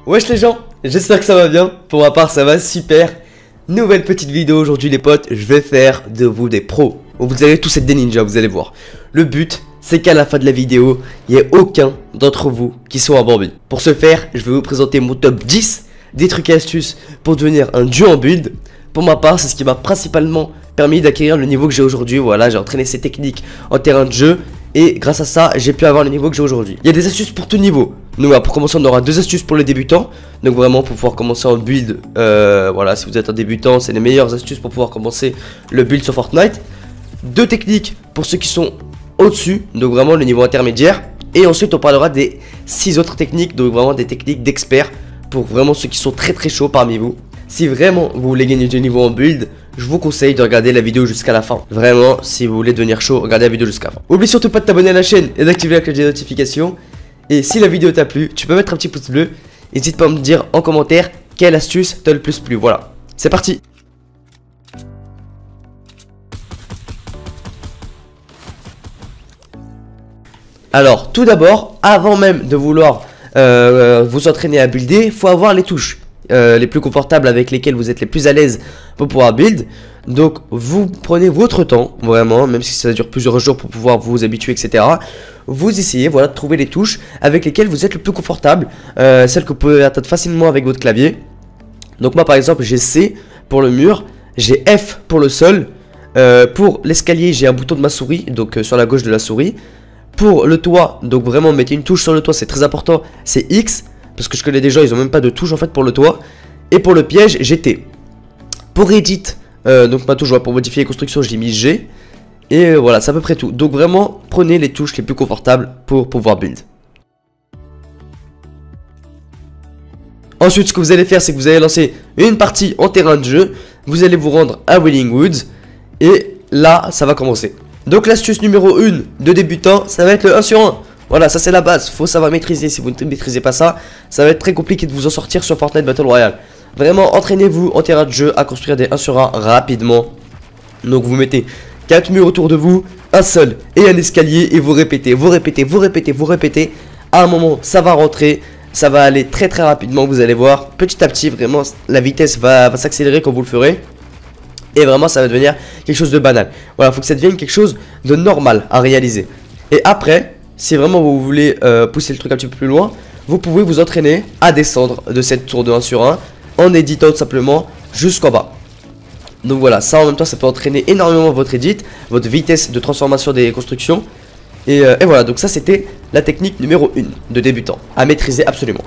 Wesh les gens, j'espère que ça va bien. Pour ma part ça va super. Nouvelle petite vidéo aujourd'hui les potes. Je vais faire de vous des pros. Vous allez tous être des ninjas, vous allez voir. Le but c'est qu'à la fin de la vidéo, il n'y ait aucun d'entre vous qui soit en build. Pour ce faire, je vais vous présenter mon top 10 des trucs et astuces pour devenir un dieu en build. Pour ma part, c'est ce qui m'a principalement permis d'acquérir le niveau que j'ai aujourd'hui. Voilà, j'ai entraîné ces techniques en terrain de jeu. Et grâce à ça, j'ai pu avoir le niveau que j'ai aujourd'hui. Il y a des astuces pour tout niveau. Donc voilà, pour commencer, on aura deux astuces pour les débutants. Donc vraiment, pour pouvoir commencer en build, voilà, si vous êtes un débutant, c'est les meilleures astuces pour pouvoir commencer le build sur Fortnite. Deux techniques pour ceux qui sont au-dessus, donc vraiment le niveau intermédiaire. Et ensuite, on parlera des 6 autres techniques, donc vraiment des techniques d'experts pour vraiment ceux qui sont très chauds parmi vous. Si vraiment vous voulez gagner du niveau en build, je vous conseille de regarder la vidéo jusqu'à la fin. Vraiment, si vous voulez devenir chaud, regardez la vidéo jusqu'à la fin. Oublie surtout pas de t'abonner à la chaîne et d'activer la cloche des notifications. Et si la vidéo t'a plu, tu peux mettre un petit pouce bleu. N'hésite pas à me dire en commentaire quelle astuce t'a le plus plu. Voilà, c'est parti. Alors, tout d'abord, avant même de vouloir vous entraîner à builder, il faut avoir les touches les plus confortables avec lesquelles vous êtes les plus à l'aise pour pouvoir build. Donc vous prenez votre temps, vraiment, même si ça dure plusieurs jours pour pouvoir vous habituer, etc. Vous essayez, voilà, de trouver les touches avec lesquelles vous êtes le plus confortable, celles que vous pouvez atteindre facilement avec votre clavier. Donc moi par exemple j'ai C pour le mur, j'ai F pour le sol, pour l'escalier j'ai un bouton de ma souris, donc sur la gauche de la souris. Pour le toit, donc vraiment mettez une touche sur le toit, c'est très important, c'est X. Parce que je connais des gens, ils ont même pas de touche en fait pour le toit. Et pour le piège, j'ai T. Pour edit, donc ma touche pour modifier les constructions, j'ai mis G. Et voilà, c'est à peu près tout. Donc vraiment, prenez les touches les plus confortables pour pouvoir build. Ensuite, ce que vous allez faire, c'est que vous allez lancer une partie en terrain de jeu. Vous allez vous rendre à Wailing Woods. Et là, ça va commencer. Donc l'astuce numéro 1 de débutant, ça va être le 1 sur 1. Voilà, ça c'est la base, faut savoir maîtriser. Si vous ne maîtrisez pas ça, ça va être très compliqué de vous en sortir sur Fortnite Battle Royale. Vraiment, entraînez-vous en terrain de jeu à construire des 1 sur 1 rapidement. Donc vous mettez 4 murs autour de vous, un seul et un escalier. Et vous répétez, vous répétez, vous répétez, vous répétez. À un moment, ça va rentrer, ça va aller très rapidement, vous allez voir. Petit à petit, vraiment, la vitesse va s'accélérer quand vous le ferez. Et vraiment, ça va devenir quelque chose de banal. Voilà, il faut que ça devienne quelque chose de normal à réaliser. Et après, si vraiment vous voulez pousser le truc un petit peu plus loin, vous pouvez vous entraîner à descendre de cette tour de 1 sur 1 en éditant tout simplement jusqu'en bas. Donc voilà, ça en même temps ça peut entraîner énormément votre edit, votre vitesse de transformation des constructions. Et voilà, donc ça c'était la technique numéro 1 de débutant, à maîtriser absolument.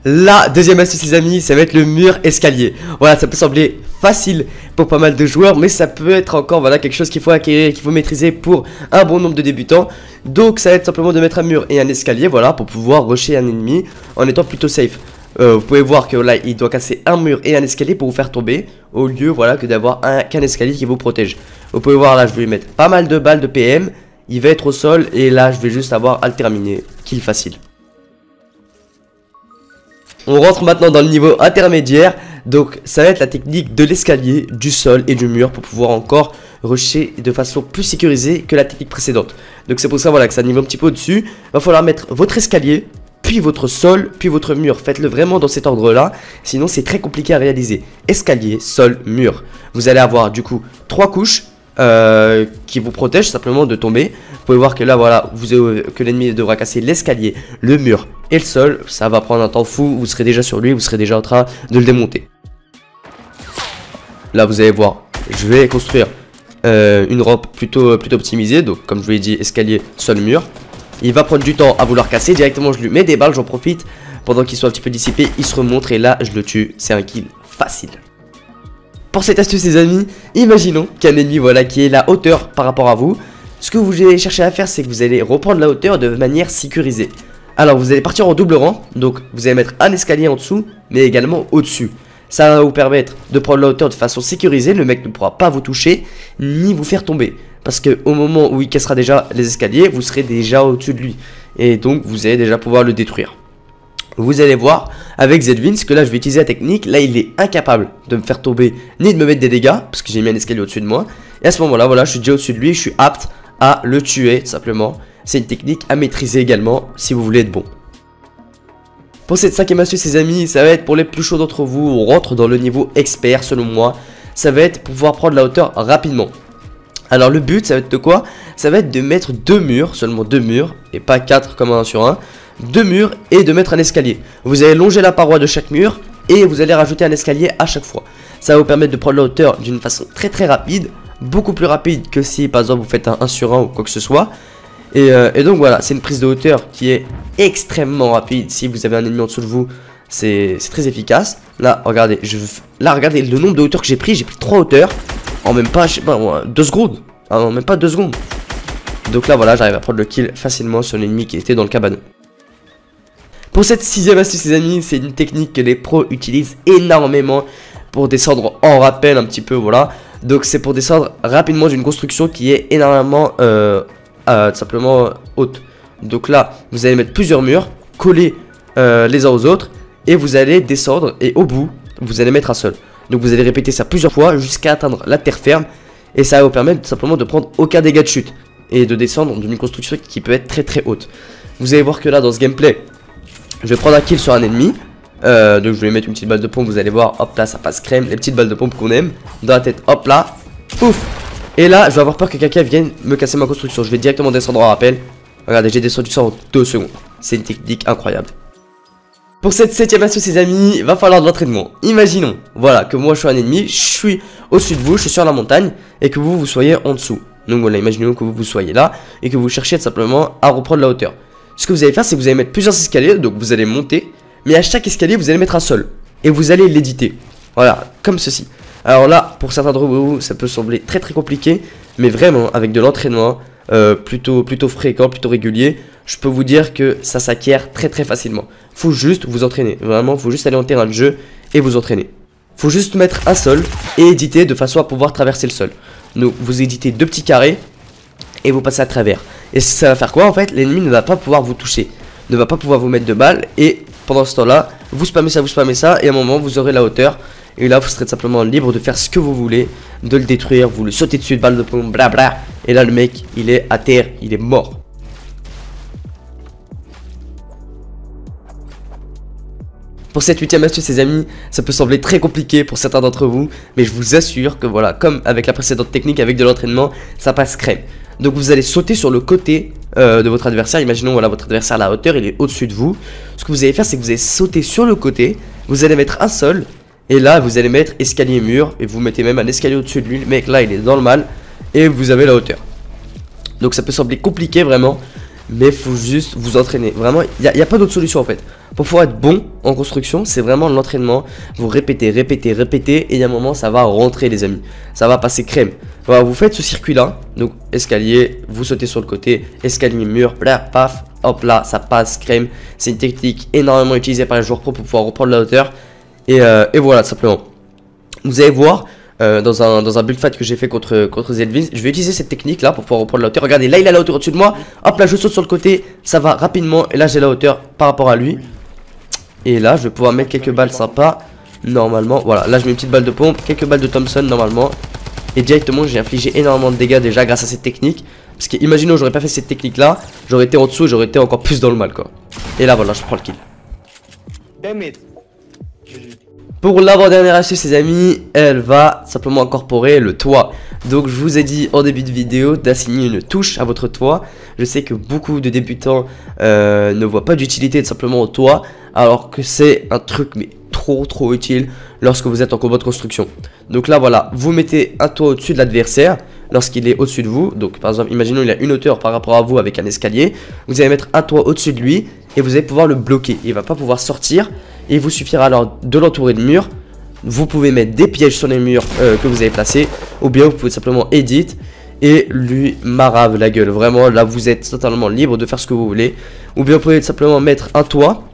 La deuxième astuce les amis, ça va être le mur escalier. Voilà, ça peut sembler facile pour pas mal de joueurs, mais ça peut être encore voilà, quelque chose qu'il faut acquérir, qu'il faut maîtriser pour un bon nombre de débutants. Donc ça va être simplement de mettre un mur et un escalier, voilà, pour pouvoir rusher un ennemi en étant plutôt safe. Vous pouvez voir que là il doit casser un mur et un escalier pour vous faire tomber, au lieu voilà que d'avoir qu'un escalier qui vous protège. Vous pouvez voir là, je vais lui mettre pas mal de balles de PM, il va être au sol et là je vais juste avoir à le terminer, kill facile. On rentre maintenant dans le niveau intermédiaire. Donc ça va être la technique de l'escalier, du sol et du mur pour pouvoir encore rusher de façon plus sécurisée que la technique précédente. Donc c'est pour ça voilà que ça niveau un petit peu au-dessus. Il va falloir mettre votre escalier, puis votre sol, puis votre mur. Faites-le vraiment dans cet ordre-là, sinon c'est très compliqué à réaliser. Escalier, sol, mur. Vous allez avoir du coup 3 couches qui vous protègent simplement de tomber. Vous pouvez voir que là voilà, que l'ennemi devra casser l'escalier, le mur et le sol. Ça va prendre un temps fou, vous serez déjà sur lui, vous serez déjà en train de le démonter. Là vous allez voir, je vais construire une rampe plutôt optimisée. Donc comme je vous l'ai dit, escalier, sol, mur. Il va prendre du temps à vouloir casser. Directement je lui mets des balles, j'en profite. Pendant qu'il soit un petit peu dissipé, il se remonte et là je le tue. C'est un kill facile. Pour cette astuce les amis, imaginons qu'un ennemi voilà, qui est la hauteur par rapport à vous. Ce que vous allez chercher à faire, c'est que vous allez reprendre la hauteur de manière sécurisée. Alors vous allez partir en double rang. Donc vous allez mettre un escalier en dessous, mais également au-dessus. Ça va vous permettre de prendre la hauteur de façon sécurisée. Le mec ne pourra pas vous toucher, ni vous faire tomber. Parce que au moment où il cassera déjà les escaliers, vous serez déjà au-dessus de lui. Et donc vous allez déjà pouvoir le détruire. Vous allez voir avec Zedwins que là je vais utiliser la technique. Là il est incapable de me faire tomber ni de me mettre des dégâts parce que j'ai mis un escalier au-dessus de moi. Et à ce moment là voilà, je suis déjà au-dessus de lui, je suis apte à le tuer tout simplement. C'est une technique à maîtriser également si vous voulez être bon. Pour cette 5ème astuce les amis, ça va être pour les plus chauds d'entre vous, on rentre dans le niveau expert selon moi. Ça va être pour pouvoir prendre la hauteur rapidement. Alors le but ça va être de quoi? Ça va être de mettre 2 murs, seulement 2 murs, et pas 4 comme un sur un. 2 murs et de mettre un escalier. Vous allez longer la paroi de chaque mur et vous allez rajouter un escalier à chaque fois. Ça va vous permettre de prendre la hauteur d'une façon très rapide, beaucoup plus rapide que si par exemple vous faites un 1 sur 1 ou quoi que ce soit. Et donc voilà, c'est une prise de hauteur qui est extrêmement rapide. Si vous avez un ennemi en dessous de vous, c'est très efficace. Là, regardez, regardez le nombre de hauteurs que j'ai pris 3 hauteurs en même pas, je sais pas, 2 secondes. Ah non, même pas 2 secondes. Donc là, voilà, j'arrive à prendre le kill facilement sur l'ennemi qui était dans le cabanon. Pour cette 6ème astuce les amis, c'est une technique que les pros utilisent énormément pour descendre en rappel un petit peu, voilà. Donc c'est pour descendre rapidement d'une construction qui est énormément simplement haute. Donc là, vous allez mettre plusieurs murs, collés les uns aux autres, et vous allez descendre, et au bout, vous allez mettre un seul. Donc vous allez répéter ça plusieurs fois jusqu'à atteindre la terre ferme, et ça va vous permettre simplement de prendre aucun dégât de chute, et de descendre d'une construction qui peut être très haute. Vous allez voir que là, dans ce gameplay, je vais prendre un kill sur un ennemi. Donc je vais mettre une petite balle de pompe, vous allez voir, hop là ça passe crème, les petites balles de pompe qu'on aime, dans la tête, hop là, pouf. Et là je vais avoir peur que quelqu'un vienne me casser ma construction, je vais directement descendre en rappel. Regardez, j'ai descendu ça en 2 secondes, c'est une technique incroyable. Pour cette 7ème astuce les amis, il va falloir de l'entraînement. Imaginons, voilà, que moi je suis un ennemi, je suis au-dessus de vous, je suis sur la montagne, et que vous soyez en dessous. Donc voilà, imaginons que vous soyez là, et que vous cherchiez simplement à reprendre la hauteur. Ce que vous allez faire, c'est que vous allez mettre plusieurs escaliers, donc vous allez monter. Mais à chaque escalier, vous allez mettre un sol. Et vous allez l'éditer. Voilà, comme ceci. Alors là, pour certains d'entre vous, ça peut sembler très compliqué. Mais vraiment, avec de l'entraînement plutôt fréquent, plutôt régulier, je peux vous dire que ça s'acquiert très facilement. Faut juste vous entraîner. Vraiment, faut juste aller en terrain de jeu et vous entraîner. Faut juste mettre un sol et éditer de façon à pouvoir traverser le sol. Donc vous éditez 2 petits carrés et vous passez à travers. Et ça va faire quoi en fait? L'ennemi ne va pas pouvoir vous toucher, ne va pas pouvoir vous mettre de balles. Et pendant ce temps là, vous spammez ça, et à un moment vous aurez la hauteur. Et là vous serez simplement libre de faire ce que vous voulez, de le détruire, vous le sautez dessus de balles de pompe, blabla. Et là le mec il est à terre, il est mort. Pour cette 8ème astuce les amis, ça peut sembler très compliqué pour certains d'entre vous, mais je vous assure que voilà, comme avec la précédente technique, avec de l'entraînement, ça passe crème. Donc vous allez sauter sur le côté de votre adversaire. Imaginons voilà, votre adversaire à la hauteur, il est au-dessus de vous. Ce que vous allez faire, c'est que vous allez sauter sur le côté, vous allez mettre un sol, et là vous allez mettre escalier mur, et vous mettez même un escalier au-dessus de lui. Le mec là il est dans le mal, et vous avez la hauteur. Donc ça peut sembler compliqué vraiment, mais il faut juste vous entraîner. Vraiment, il n'y a pas d'autre solution en fait. Pour pouvoir être bon en construction, c'est vraiment l'entraînement. Vous répétez, et il y a un moment, ça va rentrer les amis. Ça va passer crème. Voilà, vous faites ce circuit-là. Donc, escalier, vous sautez sur le côté, escalier, mur, là, paf, hop là, ça passe crème. C'est une technique énormément utilisée par les joueurs pro pour pouvoir reprendre la hauteur. Et voilà, simplement. Vous allez voir... dans un build fight que j'ai fait contre Zedvin, je vais utiliser cette technique là pour pouvoir reprendre la hauteur. Regardez, là il a la hauteur au-dessus de moi. Hop là, je saute sur le côté, ça va rapidement. Et là j'ai la hauteur par rapport à lui. Et là je vais pouvoir mettre quelques balles sympas. Normalement, voilà, là je mets une petite balle de pompe, quelques balles de Thompson normalement. Et directement j'ai infligé énormément de dégâts déjà grâce à cette technique. Parce que imaginons j'aurais pas fait cette technique là, j'aurais été en dessous, j'aurais été encore plus dans le mal quoi. Et là voilà, je prends le kill. Pour l'avant-dernière astuce les amis, elle va simplement incorporer le toit. Donc je vous ai dit en début de vidéo d'assigner une touche à votre toit. Je sais que beaucoup de débutants ne voient pas d'utilité simplement au toit, alors que c'est un truc mais trop utile lorsque vous êtes en combat de construction. Donc là voilà, vous mettez un toit au-dessus de l'adversaire lorsqu'il est au-dessus de vous. Donc par exemple, imaginons il a une hauteur par rapport à vous avec un escalier. Vous allez mettre un toit au-dessus de lui et vous allez pouvoir le bloquer. Il va pas pouvoir sortir. Et il vous suffira alors de l'entourer de murs. Vous pouvez mettre des pièges sur les murs que vous avez placés. Ou bien vous pouvez simplement edit et lui marave la gueule. Vraiment là vous êtes totalement libre de faire ce que vous voulez. Ou bien vous pouvez simplement mettre un toit.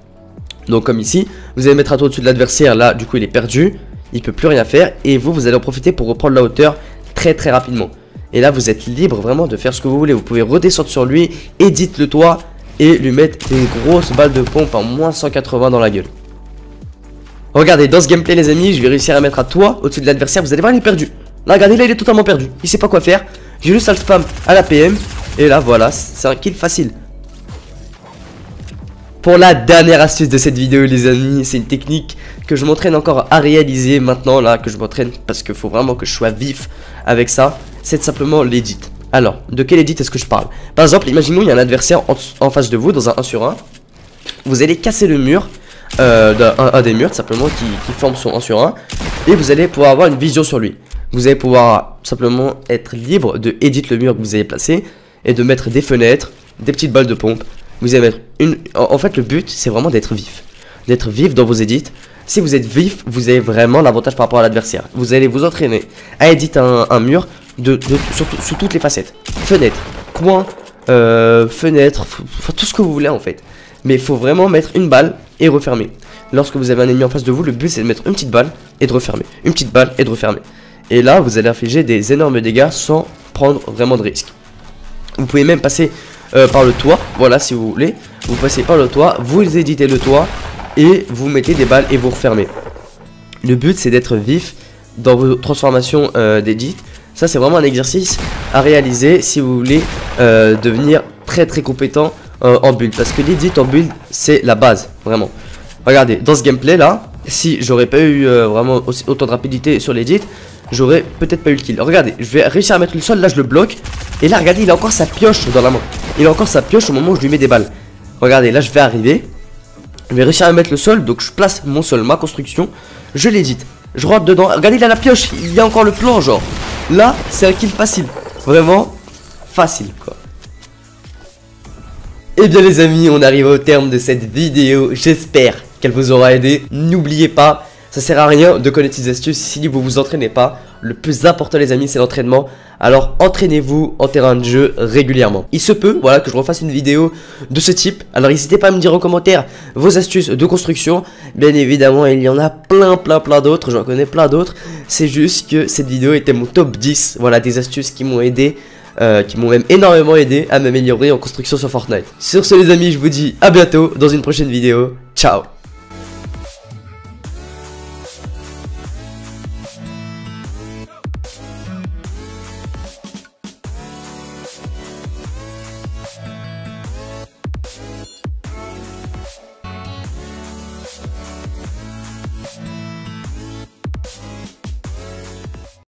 Donc comme ici, vous allez mettre un toit au-dessus de l'adversaire. Là du coup il est perdu, il peut plus rien faire. Et vous allez en profiter pour reprendre la hauteur très rapidement. Et là vous êtes libre vraiment de faire ce que vous voulez. Vous pouvez redescendre sur lui, edit le toit et lui mettre des grosses balles de pompe en moins 180 dans la gueule. Regardez, dans ce gameplay les amis, je vais réussir à mettre un toit au-dessus de l'adversaire. Vous allez voir, il est perdu. Là, regardez, là il est totalement perdu. Il sait pas quoi faire. J'ai juste à le spam à la PM. Et là voilà, c'est un kill facile. pour la dernière astuce de cette vidéo les amis, c'est une technique que je m'entraîne encore à réaliser maintenant là, que je m'entraîne parce qu'il faut vraiment que je sois vif avec ça. C'est simplement l'edit. Alors, de quel edit est-ce que je parle? Par exemple, imaginons il y a un adversaire en face de vous dans un 1 sur 1. Vous allez casser le mur, un des murs simplement qui forme son 1 sur 1. Et vous allez pouvoir avoir une vision sur lui. Vous allez pouvoir simplement être libre de edit le mur que vous avez placé et de mettre des fenêtres, des petites balles de pompe. Vous allez mettre une... En fait, le but, c'est vraiment d'être vif. D'être vif dans vos edits. Si vous êtes vif, vous avez vraiment l'avantage par rapport à l'adversaire. Vous allez vous entraîner à edit un mur sous toutes les facettes. Fenêtres, coins, fenêtres, tout ce que vous voulez en fait. Mais il faut vraiment mettre une balle et refermer. Lorsque vous avez un ennemi en face de vous, le but c'est de mettre une petite balle et de refermer. Une petite balle et de refermer. Et là, vous allez infliger des énormes dégâts sans prendre vraiment de risques. Vous pouvez même passer par le toit, voilà si vous voulez. Vous passez par le toit, vous éditez le toit et vous mettez des balles et vous refermez. Le but c'est d'être vif dans vos transformations d'edit. Ça c'est vraiment un exercice à réaliser si vous voulez devenir très compétent en build. Parce que l'edit en build c'est la base, vraiment. Regardez, dans ce gameplay là, si j'aurais pas eu vraiment autant de rapidité sur l'edit, j'aurais peut-être pas eu le kill. Regardez, je vais réussir à mettre le sol, là je le bloque. Et là regardez, il a encore sa pioche dans la main. Il a encore sa pioche au moment où je lui mets des balles. Regardez, là je vais arriver. Je vais réussir à mettre le sol, donc je place mon sol, ma construction. Je l'édite, je rentre dedans. Regardez, il a la pioche, il y a encore le plan genre. Là, c'est un kill facile. Vraiment facile quoi. Et bien les amis, on arrive au terme de cette vidéo. J'espère qu'elle vous aura aidé. N'oubliez pas, ça sert à rien de connaître ces astuces si vous vous entraînez pas. Le plus important les amis c'est l'entraînement. Alors entraînez-vous en terrain de jeu régulièrement. Il se peut voilà que je refasse une vidéo de ce type. Alors n'hésitez pas à me dire en commentaire vos astuces de construction. Bien évidemment il y en a plein d'autres. J'en connais plein d'autres. C'est juste que cette vidéo était mon top 10. Voilà des astuces qui m'ont aidé. Qui m'ont même énormément aidé à m'améliorer en construction sur Fortnite. Sur ce les amis je vous dis à bientôt dans une prochaine vidéo. Ciao.